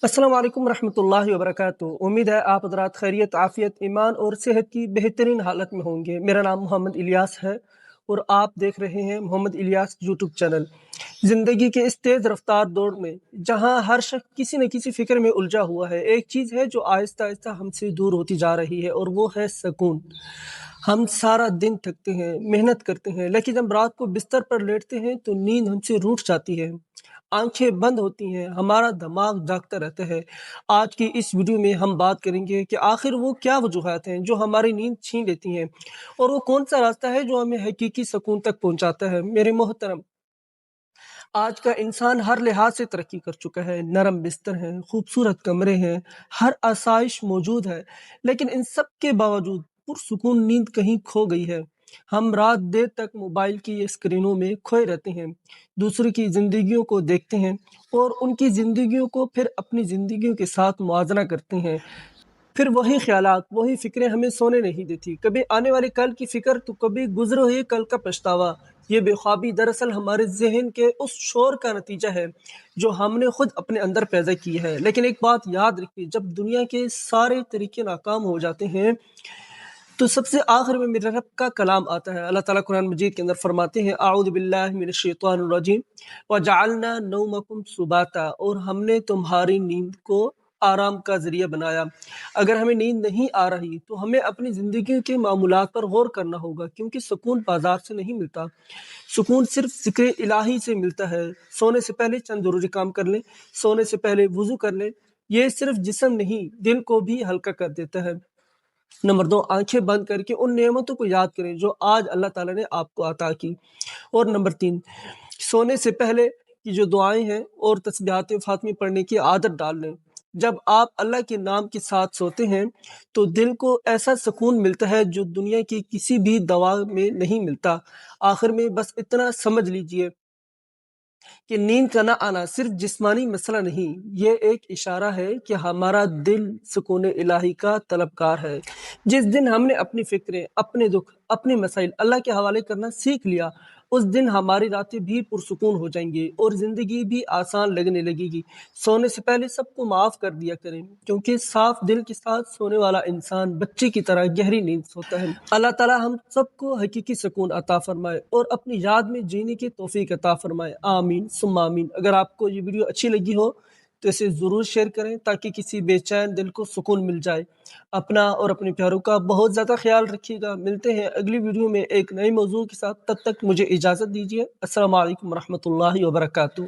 अस्सलाम वालेकुम रहमतुल्लाहि व बरकातुहू। उम्मीद है आप हज़रात खैरियत, आफ़ियत, ईमान और सेहत की बेहतरीन हालत में होंगे। मेरा नाम मोहम्मद इलियास है और आप देख रहे हैं मोहम्मद इलियास यूट्यूब चैनल। ज़िंदगी के इस तेज़ रफ्तार दौर में जहाँ हर शख्स किसी न किसी फ़िक्र में उलझा हुआ है, एक चीज़ है जो आहिस्ता-आहिस्ता हमसे दूर होती जा रही है और वो है सुकून। हम सारा दिन थकते हैं, मेहनत करते हैं, लेकिन जब रात को बिस्तर पर लेटते हैं तो नींद हमसे रूठ जाती है। आँखें बंद होती हैं, हमारा दिमाग जागता रहता है। आज की इस वीडियो में हम बात करेंगे कि आखिर वो क्या वजूहात हैं जो हमारी नींद छीन लेती हैं और वो कौन-सा रास्ता है जो हमें हकीकी सुकून तक पहुँचाता है। मेरे मोहतरम, आज का इंसान हर लिहाज से तरक्की कर चुका है। नरम बिस्तर हैं, खूबसूरत कमरे हैं, हर आसाइश मौजूद है, लेकिन इन सब के बावजूद पुरसुकून नींद कहीं खो गई है। हम रात देर तक मोबाइल की स्क्रीनों में खोए रहते हैं, दूसरों की ज़िंदगियों को देखते हैं और उनकी ज़िंदगियों को फिर अपनी ज़िंदगियों के साथ मुआवज़ना करते हैं। फिर वही ख़्यालात, वही फ़िक्रें हमें सोने नहीं देती। कभी आने वाले कल की फ़िक्र तो कभी गुज़रे हुए कल का पछतावा। ये बेख्वाबी दरअसल हमारे ज़हन के उस शोर का नतीजा है जो हमने खुद अपने अंदर पैदा की है। लेकिन एक बात याद रखिए, जब दुनिया के सारे तरीके नाकाम हो जाते हैं तो सबसे आखिर में मेरे रब का कलाम आता है। अल्लाह ताला कुरान मजीद के अंदर फरमाते हैं, आऊज़ु बिल्लाहि मिनश शैतानिर रजीम वजअलना नौमकुम सुबाता, और हमने तुम्हारी नींद को आराम का ज़रिया बनाया। अगर हमें नींद नहीं आ रही तो हमें अपनी ज़िंदगी के मामूलात पर गौर करना होगा, क्योंकि सुकून बाजार से नहीं मिलता। सुकून सिर्फ ज़िक्र इलाही से मिलता है। सोने से पहले चंद ज़रूरी काम कर लें, सोने से पहले वुज़ू कर लें। ये सिर्फ जिस्म नहीं, दिल को भी हल्का कर देता है। नंबर 2, आँखें बंद करके उन नेमतों को याद करें जो आज अल्लाह ताला ने आपको अता की। और नंबर 3, सोने से पहले की जो दुआएँ हैं और तस्बीहात फ़ातिमी पढ़ने की आदत डाल लें। जब आप अल्लाह के नाम के साथ सोते हैं तो दिल को ऐसा सुकून मिलता है जो दुनिया की किसी भी दवा में नहीं मिलता। आखिर में बस इतना समझ लीजिए कि नींद का ना आना सिर्फ जिस्मानी मसला नहीं, ये एक इशारा है कि हमारा दिल सुकून इलाही का तलबगार है। जिस दिन हमने अपनी फ़िक्रें, अपने दुख, अपने मसाइल अल्लाह के हवाले करना सीख लिया, उस दिन हमारी रातें भी पुरसुकून हो जाएँगी और ज़िंदगी भी आसान लगने लगेगी। सोने से पहले सबको माफ़ कर दिया करें, क्योंकि साफ दिल के साथ सोने वाला इंसान बच्चे की तरह गहरी नींद सोता है। अल्लाह ताला हम सबको हकीकी सुकून अता फरमाए और अपनी याद में जीने की तौफीक अता फरमाए। आमीन सुम्मा आमीन। अगर आपको ये वीडियो अच्छी लगी हो तो इसे ज़रूर शेयर करें ताकि किसी बेचैन दिल को सुकून मिल जाए। अपना और अपने प्यारों का बहुत ज़्यादा ख्याल रखिएगा। मिलते हैं अगली वीडियो में एक नए मौजू के साथ। तब तक मुझे इजाज़त दीजिए। अस्सलाम वालेकुम रहमतुल्लाहि व बरकातुहू।